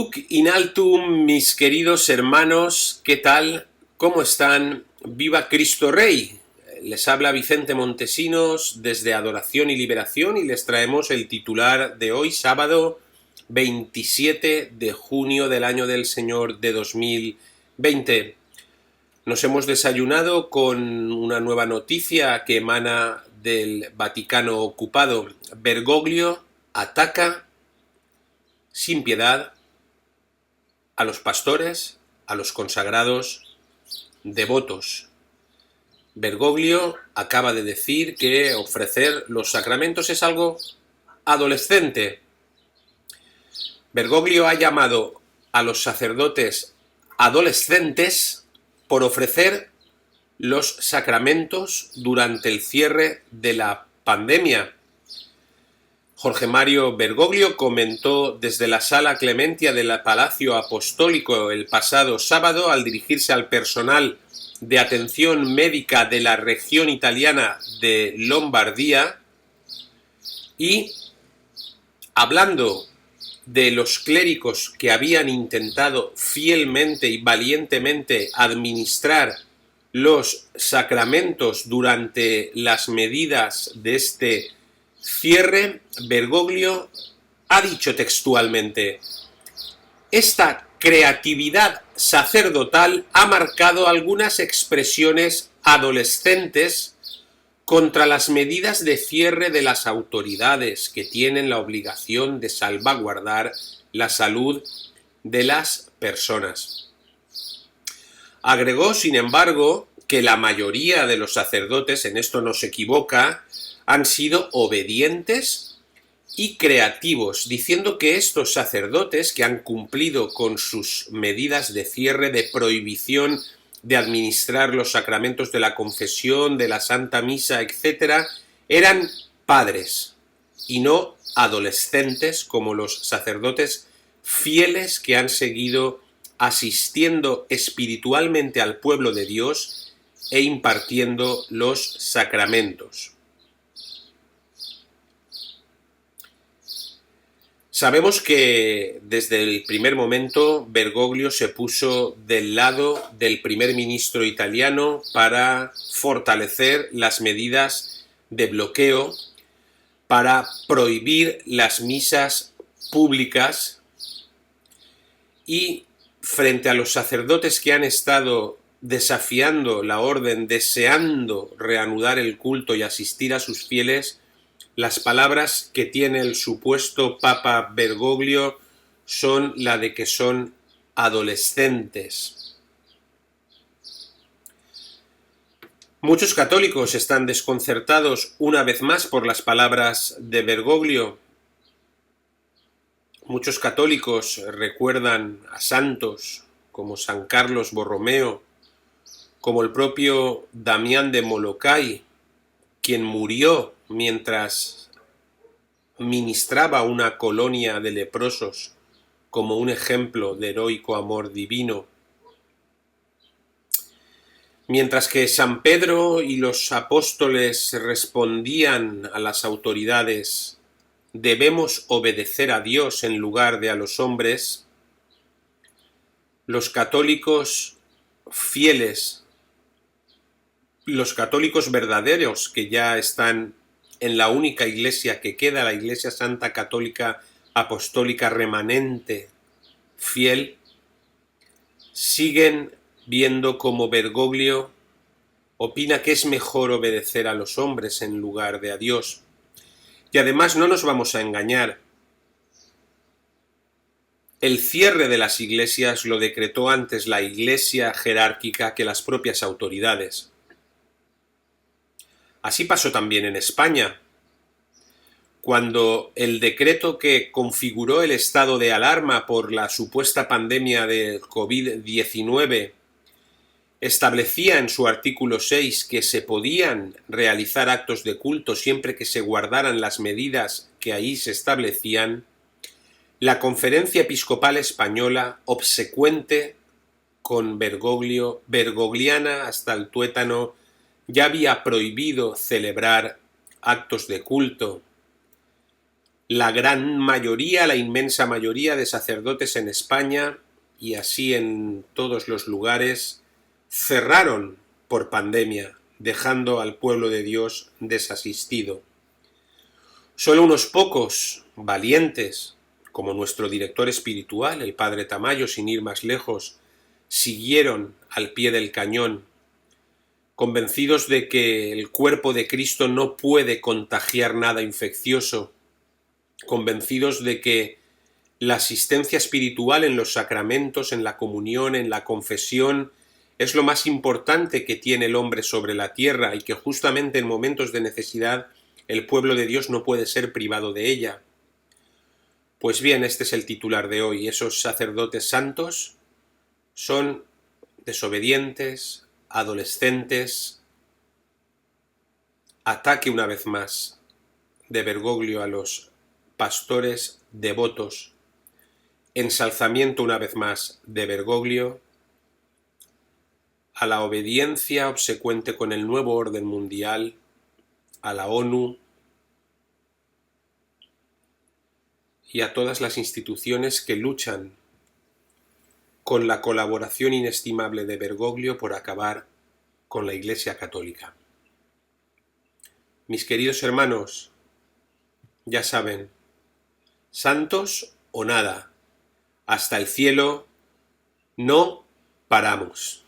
Duc in altum, mis queridos hermanos, ¿qué tal? ¿Cómo están? ¡Viva Cristo Rey! Les habla Vicente Montesinos desde Adoración y Liberación y les traemos el titular de hoy, sábado 27 de junio del año del Señor de 2020. Nos hemos desayunado con una nueva noticia que emana del Vaticano ocupado. Bergoglio ataca sin piedad a los pastores, a los consagrados devotos. Bergoglio acaba de decir que ofrecer los sacramentos es algo adolescente. Bergoglio ha llamado a los sacerdotes adolescentes por ofrecer los sacramentos durante el cierre de la pandemia. Jorge Mario Bergoglio comentó desde la Sala Clementia del Palacio Apostólico el pasado sábado al dirigirse al personal de atención médica de la región italiana de Lombardía y hablando de los clérigos que habían intentado fielmente y valientemente administrar los sacramentos durante las medidas de este cierre, Bergoglio ha dicho textualmente: esta creatividad sacerdotal ha marcado algunas expresiones adolescentes contra las medidas de cierre de las autoridades que tienen la obligación de salvaguardar la salud de las personas. Agregó, sin embargo, que la mayoría de los sacerdotes, en esto no se equivoca, han sido obedientes y creativos, diciendo que estos sacerdotes que han cumplido con sus medidas de cierre, de prohibición de administrar los sacramentos de la confesión, de la Santa Misa, etc., eran padres y no adolescentes como los sacerdotes fieles que han seguido asistiendo espiritualmente al pueblo de Dios e impartiendo los sacramentos. Sabemos que desde el primer momento Bergoglio se puso del lado del primer ministro italiano para fortalecer las medidas de bloqueo, para prohibir las misas públicas y frente a los sacerdotes que han estado desafiando la orden, deseando reanudar el culto y asistir a sus fieles, las palabras que tiene el supuesto Papa Bergoglio son la de que son adolescentes. Muchos católicos están desconcertados una vez más por las palabras de Bergoglio. Muchos católicos recuerdan a santos como San Carlos Borromeo, como el propio Damián de Molokai, quien murió mientras ministraba una colonia de leprosos como un ejemplo de heroico amor divino. Mientras que San Pedro y los apóstoles respondían a las autoridades: debemos obedecer a Dios en lugar de a los hombres, los católicos fieles, los católicos verdaderos que ya están en la única iglesia que queda, la Iglesia Santa Católica Apostólica remanente, fiel, siguen viendo como Bergoglio opina que es mejor obedecer a los hombres en lugar de a Dios. Y además no nos vamos a engañar. El cierre de las iglesias lo decretó antes la iglesia jerárquica que las propias autoridades. Así pasó también en España, cuando el decreto que configuró el estado de alarma por la supuesta pandemia de COVID-19 establecía en su artículo 6 que se podían realizar actos de culto siempre que se guardaran las medidas que ahí se establecían. La Conferencia Episcopal Española, obsecuente con Bergoglio, bergogliana hasta el tuétano, ya había prohibido celebrar actos de culto. la gran mayoría, la inmensa mayoría de sacerdotes en España y así en todos los lugares cerraron por pandemia, dejando al pueblo de Dios desasistido. Solo unos pocos valientes, como nuestro director espiritual, el padre Tamayo, sin ir más lejos, siguieron al pie del cañón, convencidos de que el cuerpo de Cristo no puede contagiar nada infeccioso, convencidos de que la asistencia espiritual en los sacramentos, en la comunión, en la confesión, es lo más importante que tiene el hombre sobre la tierra y que justamente en momentos de necesidad el pueblo de Dios no puede ser privado de ella. Pues bien, este es el titular de hoy. Esos sacerdotes santos son desobedientes, adolescentes. Ataque una vez más de Bergoglio a los pastores devotos. Ensalzamiento una vez más de Bergoglio a la obediencia obsecuente con el nuevo orden mundial, a la ONU y a todas las instituciones que luchan con la colaboración inestimable de Bergoglio por acabar con la Iglesia Católica. Mis queridos hermanos, ya saben, santos o nada, hasta el cielo no paramos.